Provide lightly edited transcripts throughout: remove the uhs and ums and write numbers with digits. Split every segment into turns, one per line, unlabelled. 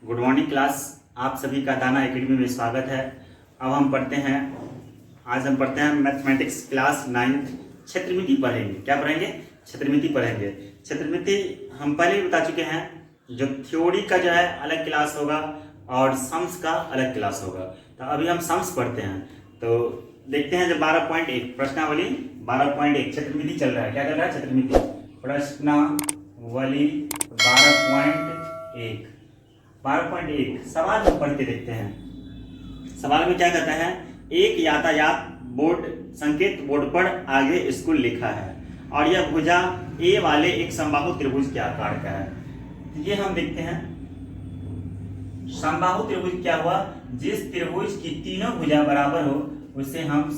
Good morning class. आप सभी का दाना एकेडमी में स्वागत है। अब हम पढ़ते हैं, आज हम पढ़ते हैं मैथमेटिक्स क्लास 9th। क्षेत्रमिति पढ़ेंगे। क्या पढ़ेंगे? क्षेत्रमिति पढ़ेंगे। क्षेत्रमिति हम पहले भी बता चुके हैं। जो थ्योरी का जो है अलग क्लास होगा और सम्स का अलग क्लास होगा। तो अभी हम सम्स पढ़ते हैं। तो देखते हैं। जब 12.1 प्रश्नावली 12.1 क्षेत्रमिति चल रहा है। क्या चल रहा है? क्षेत्रमिति प्रश्नावली 12.1 सवाल हम पढ़ के देखते हैं। सवाल में क्या कहता है? एक यातायात बोर्ड संकेत बोर्ड पर आगे स्कूल लिखा है और यह भुजा ए वाले एक समबाहु त्रिभुज के आकार का है। ये हम देखते हैं। समबाहु त्रिभुज क्या हुआ? जिस त्रिभुज की तीनों भुजा बराबर हो उसे हम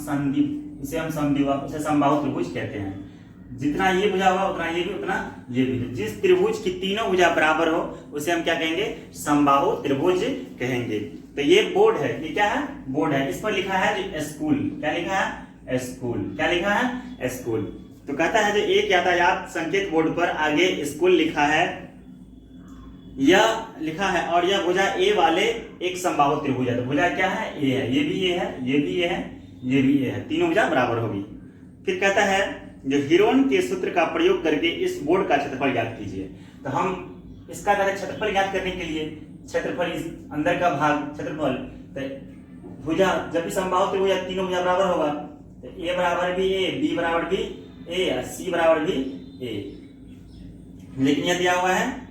समबाहु त्रिभुज कहते हैं। जितना ये भुजा होगा उतना ये भी, उतना ये भी। जिस त्रिभुज की तीनों भुजा बराबर हो उसे हम क्या कहेंगे? समबाहु त्रिभुज कहेंगे। तो ये बोर्ड है। ये क्या है? बोर्ड है। इस पर लिखा है स्कूल। क्या लिखा है? स्कूल। क्या लिखा है? स्कूल। तो कहता है जो एक यातायात संकेत बोर्ड पर आगे स्कूल लिखा है, यह लिखा है और यह भुजा ए वाले एक समबाहु त्रिभुज है। तो भुजा क्या है? ए है। ये भी ए है, ये भी ए है, ये भी ए है। तीनों भुजा बराबर होगी। फिर कहता है जो हीरोन के सूत्र का प्रयोग करके इस बोर्ड का क्षेत्रफल ज्ञात कीजिए। तो हम इसका क्षेत्रफल ज्ञात करने के लिए क्षेत्रफल, इस अंदर का भाग क्षेत्रफल, तो भुजा जब भी समबाहु त्रिभुज तीनों भुजा बराबर होगा तो ए बराबर भी ए, बी बराबर भी ए, सी बराबर भी ए। लेकिन यह दिया हुआ है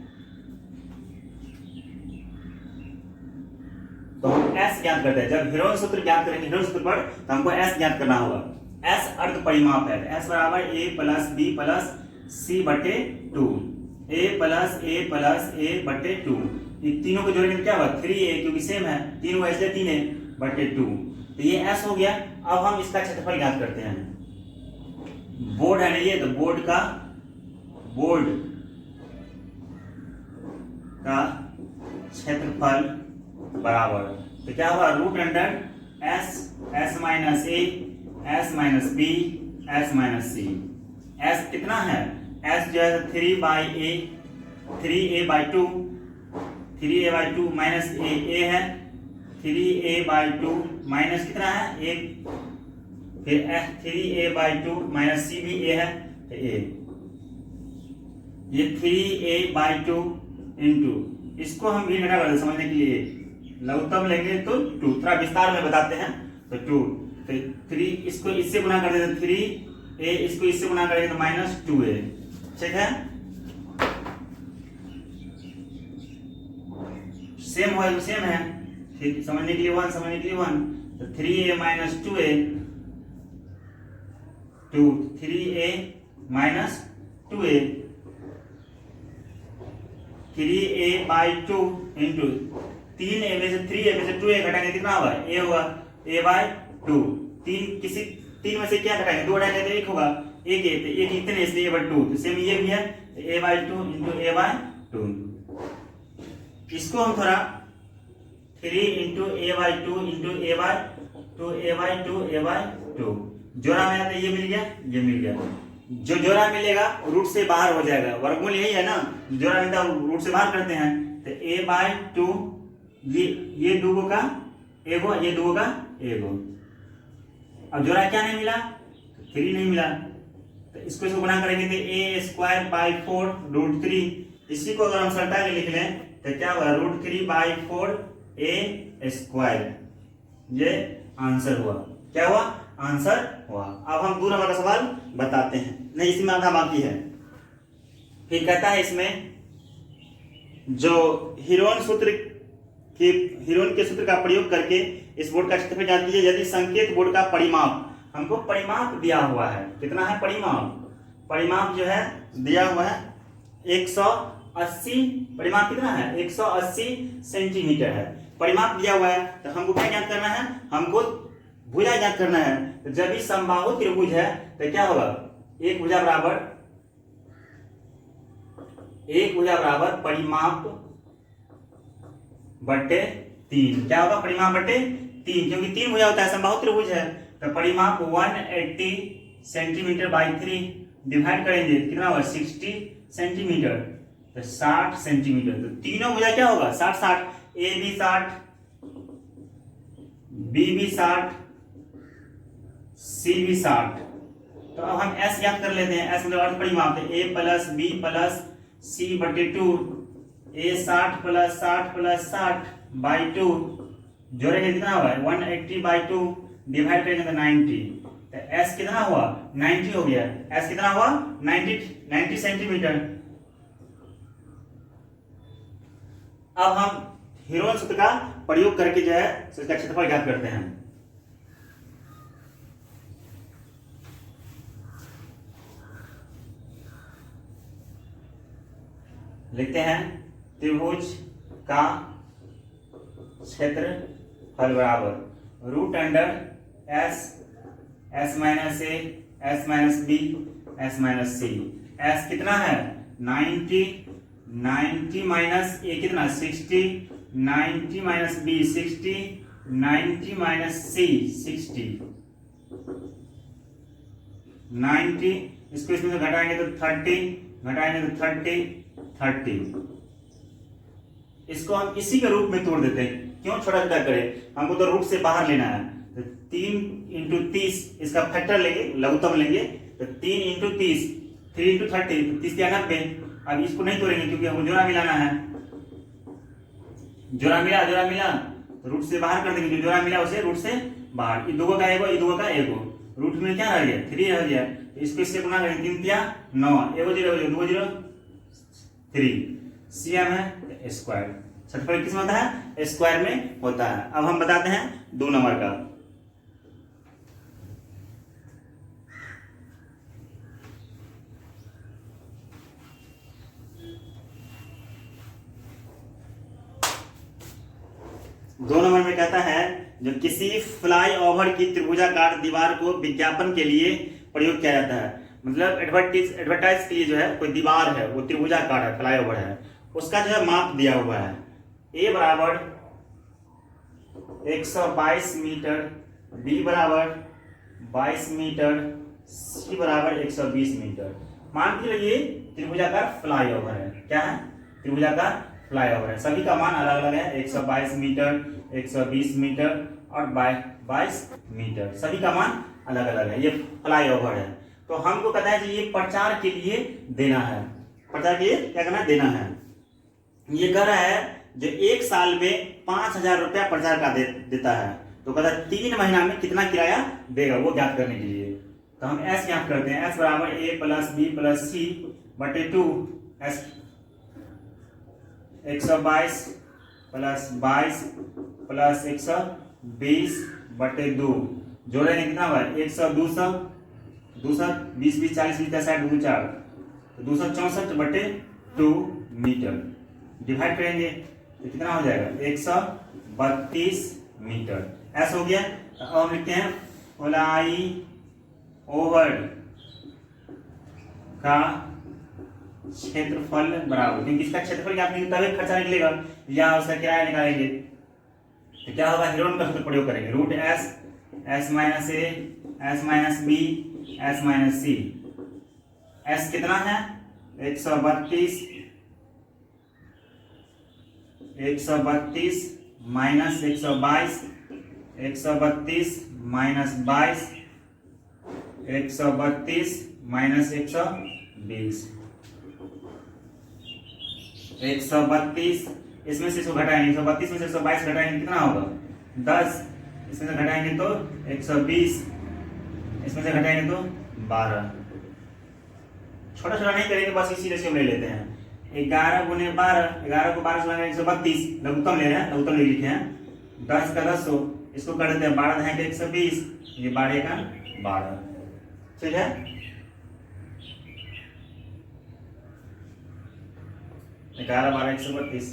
तो हम एस ज्ञात करते हैं। जब हीरोन सूत्र ज्ञात करेंगे हीरोन सूत्र पर तो हमको एस ज्ञात करना होगा। एस अर्ध परिमाप है। एस बराबर ए प्लस बी प्लस सी बटे 2, ए प्लस ए बटे 2। ये तीनों को जोड़ेंगे क्या होगा? 3a, क्योंकि सेम है, तीन हुआ इसलिए 3a बटे 2। तो ये एस हो गया। अब हम इसका क्षेत्रफल ज्ञात करते हैं। बोर्ड है ना ये, तो बोर्ड का क्षेत्रफल बराबर, तो क्या हुआ? Root under S minus A, S minus B, S minus C. S कितना है? एस जो है 3a/2, 3a/2 माइनस ए है, 3a/2 माइनस कितना है? 1। फिर 3a/2 माइनस सी भी ए है, तो ए। ये 3a/2 इंटू, इसको हम भी घटा कर दे समझने के लिए, लघुत्तम लेंगे तो 2, थोड़ा विस्तार में बताते हैं। तो 2, तो 3 इसको इससे गुना कर देते 3a, इसको इससे गुना करेंगे तो माइनस 2a। ठीक है, सेम हो तो सेम है। ठीक, समझने के लिए 1, समझने के लिए 1। तो 3a minus 2a, 3a minus 2a, 3a/2 into 3a में से 3a में से 2a घटाएंगे कितना होगा? a होगा, a/2। 3 में से क्या घटाएंगे? 2 घटाएंगे तो 1 होगा, 1 a, तो 1 इतने इसलिए a/2। तो सेम ये भी है, तो a/2 इंटू a/2। इसको हम थोड़ा 3 इंटू a/2 इंटू a/2 जोड़ा में आता, ये मिल गया, ये मिल गया। जो जोड़ा मिलेगा रूट से बाहर हो जाएगा। वर्गमूल यही है ना, जोड़ा मिलता है रूट से बाहर करते हैं। तो a/2, ये दूगो का एगो, ये दूगो का एगो। अब जोड़ा क्या नहीं मिला? 3 नहीं मिला। तो इसको गुणा करेंगे तो a²/4 √3। इसी को अगर हम सल्टा के लिख लें तो क्या होगा? √3/4 a²। ये आंसर हुआ। क्या हुआ? आंसर हुआ। अब हम 2 नंबर का सवाल बताते हैं। नहीं, इसमें आधा बाकी है। फिर कहता है इसमें जो हीरोन के सूत्र का प्रयोग करके इस बोर्ड का क्षेत्रफल ज्ञात कीजिए यदि संकेत बोर्ड का परिमाप, हमको परिमाप दिया हुआ है। कितना है परिमाप जो है दिया हुआ है 180। परिमाप कितना है? 180 सेंटीमीटर है। परिमाप दिया हुआ है तो हमको क्या ज्ञात करना है? हमको भुजा ज्ञात करना है। तो जब भी समबाहु त्रिभुज है तो क्या होगा? एक भुजा बराबर परिमाप बटे 3। क्या होगा? परिमाप बटे 3, क्योंकि 3 भुजा होता है, समबाहु त्रिभुज है। तो परिमाप 180 सेंटीमीटर/3 डिवाइड करेंगे कितना होगा? 60 सेंटीमीटर। तो 60 सेंटीमीटर। तो तीनों भुजा क्या होगा 60 60, ए भी 60, बी भी 60, सी भी 60। तो अब हम एस याद कर लेते हैं। एस मतलब अर्थ परिमाप है, ए प्लस बी प्लस सी बटे 2, ए 60 प्लस 60 प्लस 60 बाई 2, जोड़ेंगे कितना हुआ 180 बाई 2, डिवाइड करेंगे तो 90। तो एस कितना हुआ 90 हो गया। एस कितना हुआ 90 सेंटीमीटर। अब हम हेरोन सूत्र का प्रयोग करके जो है इसका क्षेत्रफल ज्ञात करते हैं। लिखते हैं त्रिभुज का क्षेत्रफल बराबर root under S, S minus A, S minus B, S minus C. S कितना है 90, 90 माइनस ए कितना 60, 90 माइनस बी 60, 90 माइनस सी 60, 90, इसको इसमें से घटाएंगे तो 30, घटाएंगे तो 30, 30। इसको हम इसी के रूप में तोड़ देते हैं। क्यों छोटा छोटा करें, हमको तो रूट से बाहर लेना है। तो 3 इंटू 30 इसका फैक्टर लेंगे, लघुत्तम लेंगे। तो 3 इंटू 30, 3 इंटू 30, 30 के 90। अब इसको नहीं तोड़ेंगे क्योंकि हमको जोड़ा मिलाना है। जोड़ा मिला तो रूट से बाहर कर देंगे, जो जोड़ा मिला उसे रूट से बाहर। ये दो का एगो, ये दो का एगो, रूट में क्या रह गया 3 रह गया। तो इसको इससे गुना करेंगे 3 तिया 9, एगो 0 2 0 3, सीएम है स्क्वायर। क्षेत्रफल किस में होता है स्क्वायर में होता है। अब हम बताते हैं 2 नंबर का। दो नंबर में कहता है जो किसी फ्लाई ओवर की त्रिभुजाकार दीवार को विज्ञापन के लिए प्रयोग किया जाता है। मतलब एडवर्टाइज के लिए जो है कोई दीवार है वो त्रिभुजाकार है, फ्लाई ओवर है, उसका जो है माप दिया हुआ है। ए बराबर 122 मीटर, बी बराबर 22 मीटर, सी बराबर 120 मीटर। मान के लिए त्रिभुजाकार फ्लाई ओवर है। क्या है त्रिभुजाकार फ्लाई ओवर है। सभी का मान अलग अलग है, 122 मीटर, 120 मीटर और 22 मीटर, सभी का मान अलग अलग है। ये फ्लाई ओवर है। तो हमको कहता है कि ये प्रचार के लिए देना है, प्रचार के लिए क्या करना देना है। ये कह रहा है जो 1 साल में 5,000 रुपया प्रचार का देता है। तो कहता है 3 महीना में कितना किराया देगा वो ज्ञात करने के लिए। तो हम एस ज्ञात करते हैं। एस बराबर ए प्लस बी प्लस सी बटे 2, एस 122 प्लस 22 प्लस 120 बटे 2, जोड़ेंगे कितना हुआ 100 200 200 20 20 40 20 60 2 4, तो 264 बटे 2 मीटर। डिवाइड करेंगे तो कितना हो जाएगा 132 मीटर। ऐसा हो गया। अब हम लिखते हैं फ्लाई ओवर का क्षेत्रफल बराबर, क्योंकि इसका क्षेत्रफल क्या आपने तभी खर्चा निकलेगा या उसका किराया निकालेंगे। तो क्या होगा हेरोन का सूत्र प्रयोग करेंगे। Root S, S minus A, S minus B, S minus C. S कितना है 132 माइनस 122, 132 माइनस 22, 132 माइनस 120, 132। इसमें से इसको घटाएंगे, 132 में से 122 घटाएंगे कितना होगा 10, इसमें से घटाएंगे तो 120, इसमें से घटाएंगे तो 12। छोटा छोटा नहीं करेंगे, बस इसी रेशियो में ले लेते हैं। 11 गुने 12, 11 को 12 से 132, लघुत्तम ले रहे हैं, लघुत्तम ले लिखे हैं। 10 का 10 हो, इसको कर देते हैं 12 है 120, ये 12 का 12। ठीक है। 11 12 132,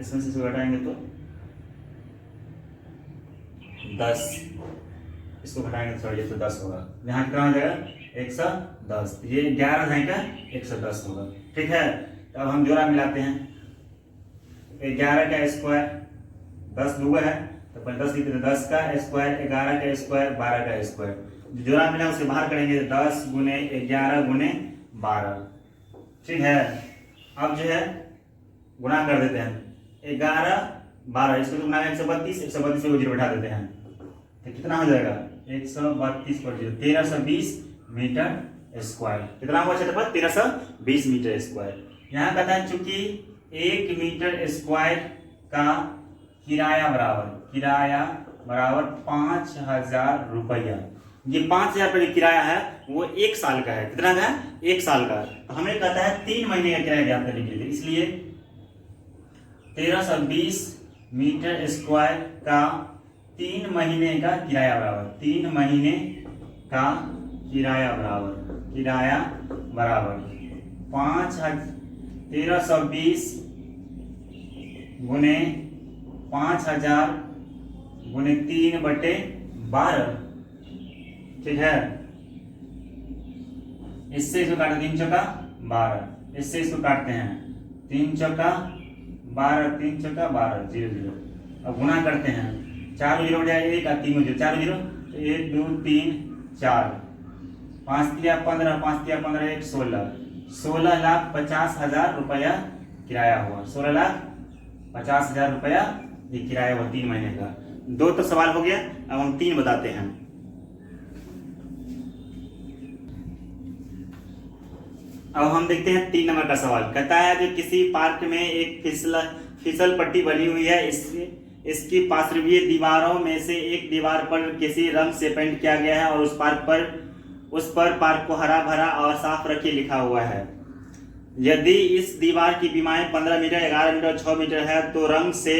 इसमें से घटाएंगे तो 10, इसको घटाएंगे तो ये तो 10 होगा। यहाँ कितना हो जाएगा 110, ये 11 का 110 होगा। ठीक है। तो अब हम जोड़ा मिलाते हैं। 11 का स्क्वायर 10 दूगा है तो 10 लिखते हैं, 10 का स्क्वायर 11 का स्क्वायर 12 का स्क्वायर। जोड़ा मिला उसे बाहर करेंगे 10 गुने 11 गुने 12। ठीक है। अब जो है गुणा कर देते हैं 11 12, इसको गुणा 132, 132 को 0 बैठा देते हैं तो कितना हो जाएगा 132 पर 0 1320 मीटर स्क्वायर। कितना हुआ क्षेत्रफल 1320 मीटर स्क्वायर। यहाँ कहता है चूंकि 1 मीटर स्क्वायर का किराया बराबर 5000 रुपया। ये 5000 रुपये किराया है वो 1 साल का है। कितना का है 1 साल का। तो हमें कहता है 3 महीने का किराया ज्ञात करने के लिए, इसलिए 1320 मीटर स्क्वायर का 3 महीने का किराया बराबर 3 महीने का किराया बराबर 1320 गुने 5000 गुने 3/12। ठीक है, इससे इसको काटते 3 चौका 12, इससे इसको काटते हैं 3 चौका 12, 3 चौका 12 0 0। अब गुणा करते हैं 4 0 हो जाएगा 1 और 3 0 4 0 1 2 3 4 5 3 15 5 3 15 1 16,50,000 रुपया किराया हुआ। 16,50,000 रुपया ये किराया हुआ 3 महीने का। 2 तो सवाल हो गया, अब हम 3 बताते हैं। अब हम देखते हैं 3 नंबर का सवाल। कहता है कि किसी पार्क में एक फिसल पट्टी बनी हुई है, इसकी पार्श्वीय दीवारों में से एक दीवार पर किसी रंग से पेंट किया गया है और उस पर पार्क को हरा भरा और साफ रखिए लिखा हुआ है। यदि इस दीवार की बीमाएं 15 मीटर 11 मीटर 6 मीटर है तो रंग से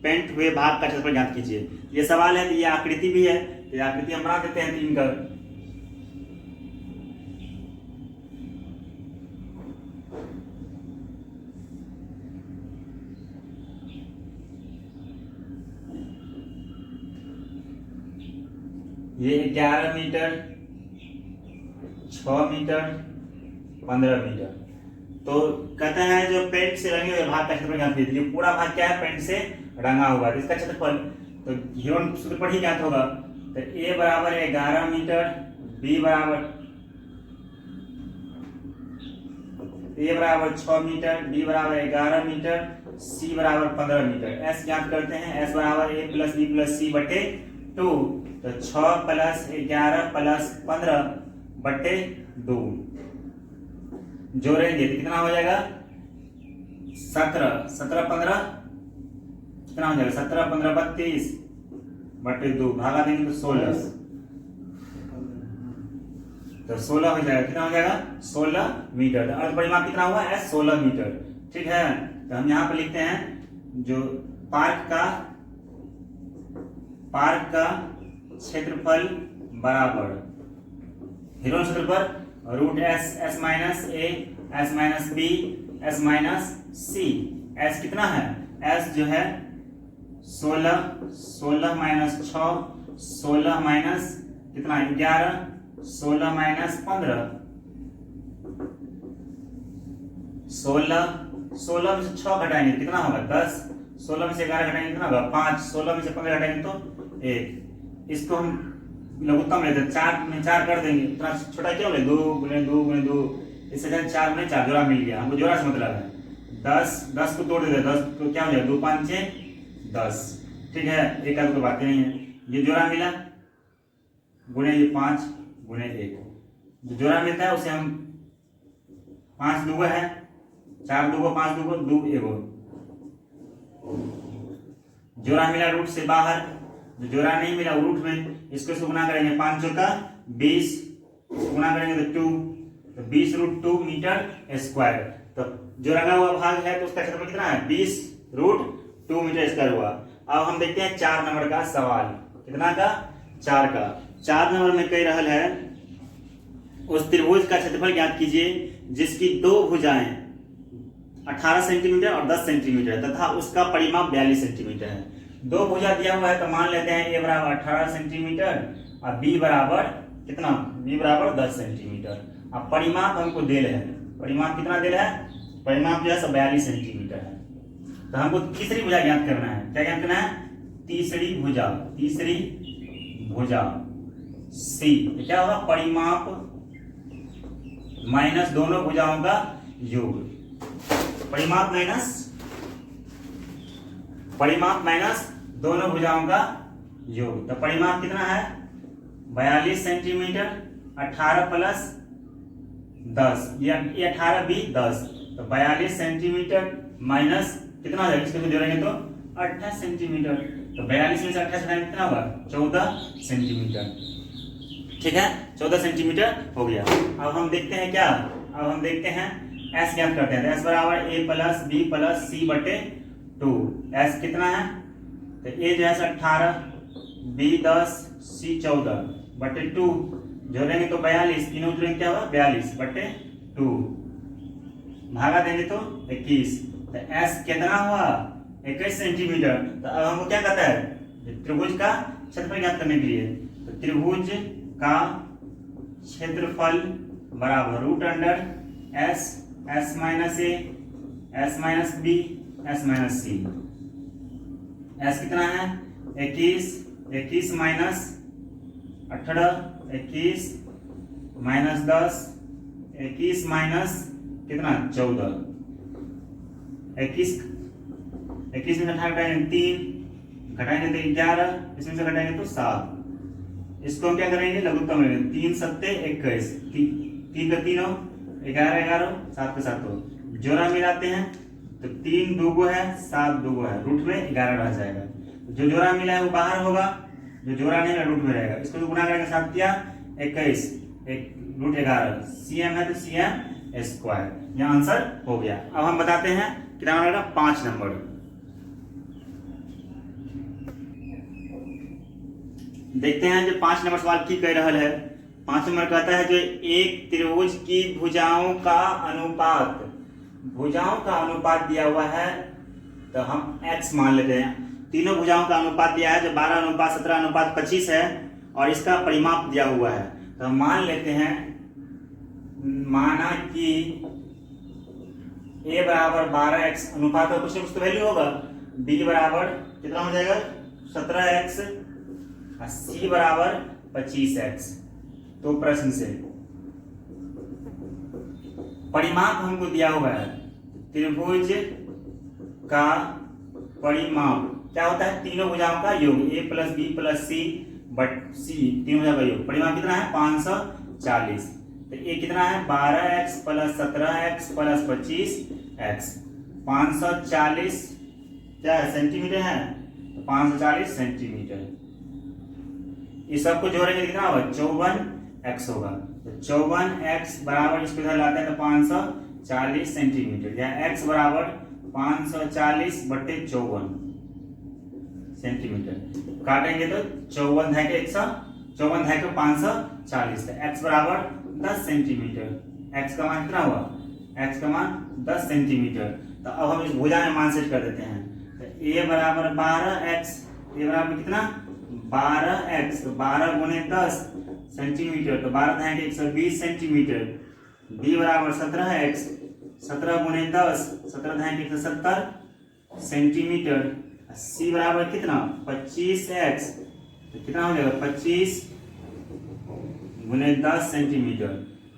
पेंट हुए भाग का क्षेत्रफल ज्ञात कीजिए। ये सवाल है, ये आकृति भी है, ये आकृति हम बना देते हैं 3 का। ये 11 मीटर 6 मीटर 15 मीटर। तो कहता है जो पेंट से रंगे हुए भाग का क्षेत्रफल ज्ञात कीजिए। पूरा भाग क्या है पेंट से रंगा हुआ है, इसका क्षेत्रफल तो हीरोन सूत्र पर ही ज्ञात होगा। तो ए बराबर 11 मीटर, बी बराबर 6 मीटर, डी बराबर 11 मीटर, सी बराबर 15 मीटर। एस ज्ञात करते हैं, एस बराबर ए प्लस बी प्लस सी बटे 2। तो 6 + 11 + 15/2 जोड़ेंगे तो कितना हो जाएगा 17 17 15 कितना हो जाएगा 17 15 32/2 भागा देंगे तो 16। तो 16 हो जाएगा। कितना हो जाएगा 16 मीटर। अर्ध परिमाप कितना हुआ है 16 मीटर। ठीक है, तो हम यहाँ पर लिखते हैं जो पार्क का क्षेत्रफल बराबर हीरोन सूत्र पर √S minus A S minus B S minus C. S कितना है, S जो है 16 माइनस 6 16 माइनस कितना 11 16 माइनस 15 16 में से 6 घटाएंगे कितना होगा 10। 16 में से 11 घटाएंगे कितना होगा 5। 16 में से 15 घटाएंगे तो 1। इसको हम लघुत्तम लेते हैं 4 में 4 कर देंगे। इतना छोटा क्या बोले 2 गुने 2 गुने 2, इससे 4 में 4 जोड़ा मिल गया। हमको जोड़ा से मतलब है 10 को तोड़ देते 10 तो क्या हो जाएगा 2 5 6 10। ठीक है, एक आध को बात नहीं है। ये जोड़ा मिला गुने ये 5 गुने 1 जो जोड़ा मिलता है उसे हम 5 दूगो है 4 दूगो 5 दूगो 2 1 जोड़ा मिला रूट से बाहर, जो जोड़ा नहीं मिला रूट में इसको गुना करेंगे 5 चौका 20 गुना करेंगे तो 2 तो 20√2 मीटर स्क्वायर। तो जो रंगा हुआ भाग है तो उसका क्षेत्रफल कितना है 20√2 मीटर स्क्वायर हुआ। अब हम देखते हैं 4 नंबर का सवाल। कितना का 4 का। 4 नंबर में कह रहा है उस त्रिभुज का क्षेत्रफल ज्ञात कीजिए जिसकी 2 भुजाएं 18 सेंटीमीटर और 10 सेंटीमीटर तथा उसका परिमाप 42 सेंटीमीटर है। 2 भुजा दिया हुआ है तो मान लेते हैं ए बराबर 18 सेंटीमीटर और बी बराबर कितना बी बराबर 10 सेंटीमीटर। अब परिमाप हमको दिल है, परिमाप कितना दिल है परिमाप जो है 42 सेंटीमीटर है। तो हमको तीसरी भुजा ज्ञात करना है। क्या ज्ञात करना है तीसरी भुजा सी। तो क्या होगा परिमाप माइनस दोनों भुजाओं का योग। परिमाप माइनस दोनों भुजाओं का योग। तो परिमाप कितना है 42 सेंटीमीटर, 18 प्लस 10, ये 18 भी 10, तो 42 सेंटीमीटर माइनस कितना हो जाएगा, इसको जोड़ेंगे तो 28 सेंटीमीटर। तो 42 में से 28 हटाएंगे कितना होगा 14 सेंटीमीटर। ठीक है, 14 सेंटीमीटर हो गया। अब हम देखते हैं क्या, अब हम देखते हैं एस ज्ञात करते हैं। एस बराबर ए प्लस बी प्लस सी बटे 2। एस कितना है, तो ए जो है 18, बी 10, सी 14 बटे 2, जोड़ेंगे तो 42, तीनों जोड़ेंगे क्या होगा 42 बटे 2, भागा देंगे तो 21। तो एस कितना हुआ 21 सेंटीमीटर। तो अब हमको क्या कहता है, त्रिभुज का क्षेत्रफल ज्ञात करने के लिए, तो त्रिभुज का क्षेत्रफल बराबर root under S, S minus A, S minus B, S minus C. S कितना है 21, 21 माइनस 18, 21 माइनस 10, 21 माइनस कितना 14, 21 में 18 घटाएंगे 3, घटाएंगे तो 11, इसमें से घटाएंगे तो 7। इसको हम क्या करेंगे लघुत्तम लेंगे, 3 सत्ते 21, 3 का 3 हो 11, 11 7 का 7 हो, जोड़ा मिलाते हैं तो 3 दूगो है 7 दूगो है, रूट में 11 रह जाएगा। जो जोड़ा मिला है वो बाहर होगा, जो जोड़ा नहीं है रूट में रहेगा। इसको तो गुणा करेंगे 7 या 21, रूट 11, सीएम है तो सीएम स्क्वायर। यह आंसर हो गया। अब हम बताते हैं कितना बनेगा 5 नंबर। देखते हैं जो 5 नंबर सवाल की कह रहा है। 5 नंबर कहता है जो एक त्रिभुज की भुजाओं का अनुपात, भुजाओं का अनुपात दिया हुआ है, तो हम x मान लेते हैं। तीनों भुजाओं का अनुपात दिया है जो 12 अनुपात 17 अनुपात 25 है, और इसका परिमाप दिया हुआ है। तो हम मान लेते हैं, माना कि a बराबर 12x, अनुपात का कुछ ना कुछ तो वैल्यू होगा, b बराबर कितना हो जाएगा 17x, c बराबर 25x। तो प्रश्न से परिमाप हमको दिया हुआ है, त्रिभुज का परिमाप क्या होता है तीनों भुजाओं का योग, a plus B plus C but C, तीनों भुजाओं का योग। परिमाप कितना है 540। तो ये कितना है 12x plus 17x plus 25x, 540 क्या है सेंटीमीटर है, 540 सेंटीमीटर। इस सबको जोड़ेंगे कितना होगा 54x होगा। तो 54x बराबर, इसको इधर लाते हैं तो 540 सेंटीमीटर, या x बराबर 540 बटे 54 सेंटीमीटर। काटेंगे तो 54 है के 100, 54 है के 540, x बराबर 10 सेंटीमीटर। x का मान कितना हुआ, x का मान 10 सेंटीमीटर। तो अब हम इस भुजा में मान सेट कर देते हैं। तो a बराबर 12x, a बराबर कितना 12x, तो 12 गुणे 10 सेंटीमीटर, तो 12 है 120 सेंटीमीटर। b बराबर 17x, 17 गुणे 10, 17 है 170 सेंटीमीटर। c बराबर कितना 25x, तो कितना हो जाएगा 25 गुणे 10 सेंटीमीटर,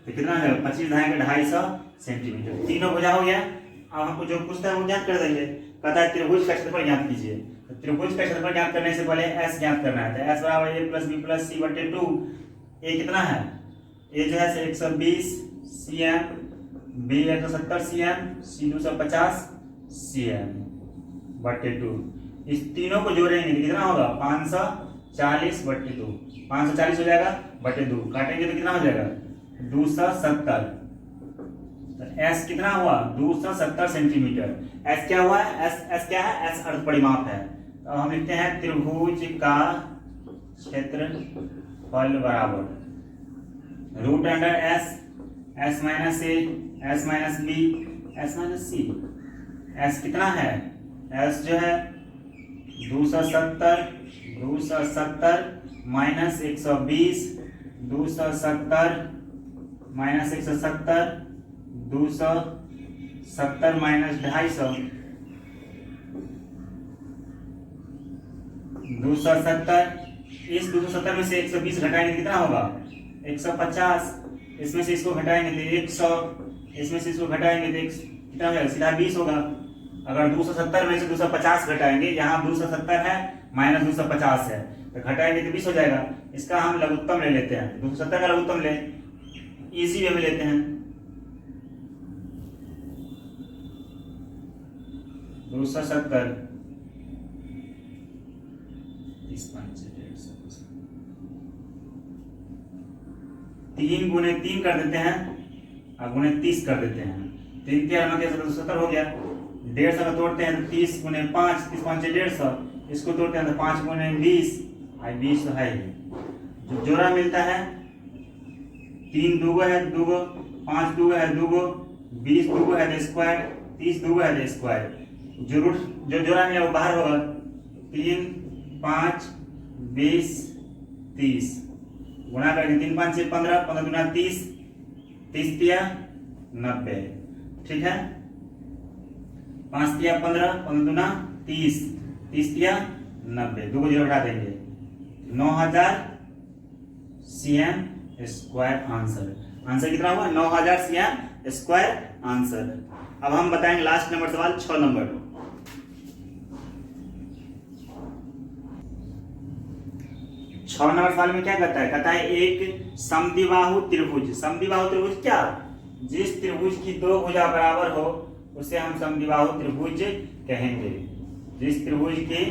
तो कितना हो जाएगा 25 है 250 सेंटीमीटर। तीनों भुजा हो गया। अब हमको जो पूछता है वो ज्ञात कर देंगे। कहता है त्रिभुज का क्षेत्रफल ज्ञात कीजिए। तो त्रिभुज का क्षेत्रफल ज्ञात करने से पहले s ज्ञात करना है। तो s बराबर a प्लस बी प्लस सी बटे 2। a कितना है, a जो है 120 cm, b 170 cm, c 250 cm बटे 2। इस तीनों को जोड़ेंगे तो कितना होगा 540 बटे 2, 540 हो जाएगा बटे 2, काटेंगे तो कितना हो जाएगा 270। तो s कितना हुआ 270 सेंटीमीटर। s क्या हुआ है, s क्या है, s अर्ध परिमाप है। तो हम लिखते हैं त्रिभुज का क्षेत्रफल बराबर root under s, s minus A, s minus B, s minus C. s कितना है, s जो है 270 माइनस 120, 270 माइनस 170, 270 माइनस 250, 270। इस 270 में से 120 घटाएंगे कितना होगा 150, इसमें से इसको घटाएंगे तो 100, इसमें से इसको घटाएंगे तो कितना हो जाएगा, सीधा 20 होगा। अगर 270 में से 250 घटाएंगे, यहाँ 270 है माइनस 250 है, तो घटाएंगे तो 20 हो जाएगा। इसका हम लघुत्तम ले लेते हैं, 270 का लघुत्तम ले, इजी वे में लेते हैं। 270 3 गुणे 3 कर देते हैं और गुणे 30 कर देते हैं। 3 3 270 हो गया। 150 का तोड़ते हैं तो 30 गुणे 5, 30 5 150, इसको तोड़ते हैं तो 5 गुणे 20, 20 तो है ही। जो जोड़ा मिलता है 3 दूगो है दूगो, 5 दूगो है दूगो, 20 दूगो है तो स्क्वायर, 30 दूगो है तो स्क्वायर। जो रूट जो जोड़ा मिला वो बाहर होगा, 3 5 20 30 गुणा करके 3 5 6 15, 15 दूना 30, 30 तिया 90, ठीक है। 5 तिया 15, 15 दूना 30, 30 तिया 90, दो जीरो हटा देंगे, 9000 cm स्क्वायर आंसर। आंसर कितना हुआ, 9000 cm स्क्वायर आंसर। अब हम बताएंगे लास्ट नंबर सवाल 6 नंबर। 6 नंबर सवाल में क्या कहता है, कहता है एक समद्विबाहु त्रिभुज। समद्विबाहु त्रिभुज क्या, जिस त्रिभुज की दो भुजा बराबर हो उसे हम समद्विबाहु त्रिभुज कहेंगे। जिस त्रिभुज की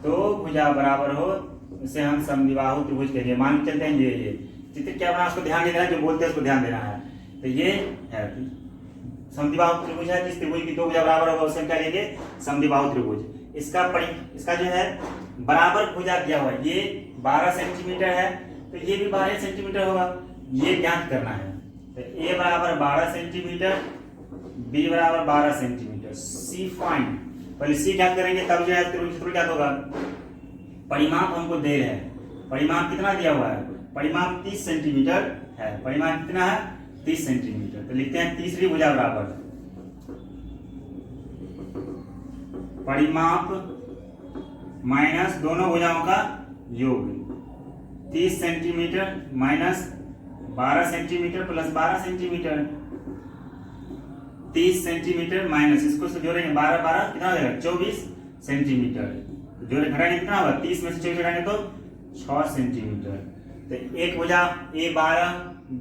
दो भुजा बराबर हो उसे हम समद्विबाहु त्रिभुज कहेंगे। मान के चलते हैं ये चित्र क्या बना, उसको ध्यान देना है, जो बोलते हैं उसको ध्यान देना है। तो ये है समद्विबाहु त्रिभुज है, जिस त्रिभुज की दो भुजा बराबर होगा उसे हम क्या कहेंगे, समद्विबाहु त्रिभुज। इसका जो है बराबर भुजा दिया हुआ है, ये 12 सेंटीमीटर है तो ये भी 12 सेंटीमीटर होगा, ये ज्ञात करना है। तो ए बराबर 12 सेंटीमीटर, बी बराबर 12 सेंटीमीटर, सी फाइंड। पहले सी ज्ञात करेंगे तब जो है त्रिभुज क्षेत्रफल ज्ञात होगा। परिमाप हमको दे रहे हैं, परिमाप कितना दिया हुआ है, परिमाप 30 सेंटीमीटर है। परिमाप कितना है, 30 सेंटीमीटर। तो लिखते हैं तीसरी भुजा बराबर परिमाप माइनस दोनों भुजाओं का योग, 30 centimetre minus 12 centimetre plus 12 centimetre, 30 centimetre minus इसको से जोड़ेंगे 12 12 कितना हो जाएगा, 24 सेंटीमीटर। जोड़े घटाएंगे कितना होगा, 30 में से 24 घटाएंगे तो 6 सेंटीमीटर। तो एक भुजा ए 12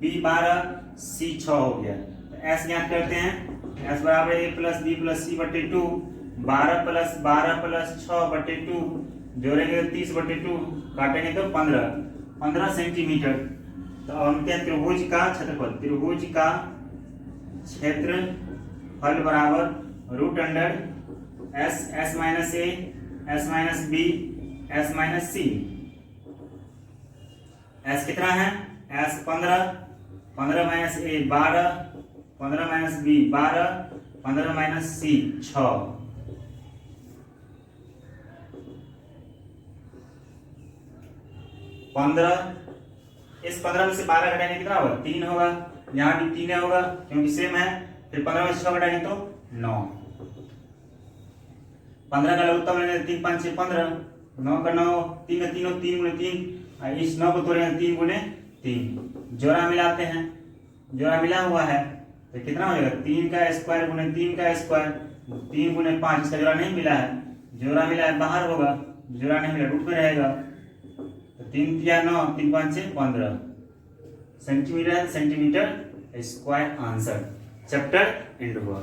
बी 12 सी 6 हो गया। तो एस ज्ञात करते हैं, एस बराबर ए प्लस बी प्लस सी बटे 2, 12 प्लस 6 बटे 2, जोड़ेंगे तो 30 बटे 2, काटेंगे तो 15 सेंटीमीटर। तो अब हम क्या, त्रिभुज का क्षेत्रफल, त्रिभुज का क्षेत्रफल बराबर root under S minus A S minus B S minus C. S कितना है, S 15 minus A 12, 15 minus B 12, 15 minus C 6। 15, इस 15 में से 12 घटाएंगे कितना होगा, 3 होगा। यहाँ भी 3 होगा क्योंकि सेम है। फिर 15 में से 6 घटाएंगे तो 9। 15 का लघुत्तम लेंगे 3 5 6 15, 9 का 9, 3 का 3 3 गुणे 3, इस 9 को तोड़ेंगे 3 गुणे 3। जोड़ा मिलाते हैं, जोड़ा मिला हुआ है तो कितना हो जाएगा, 3 का स्क्वायर गुणे 3 का स्क्वायर, 3 गुणे 5। इसका जोड़ा नहीं मिला है, जोड़ा मिला है बाहर होगा, जोड़ा नहीं मिला रूट में रहेगा। तो 3 तिया 9, 3 5 6 15 centimetre square answer. Chapter and हुआ।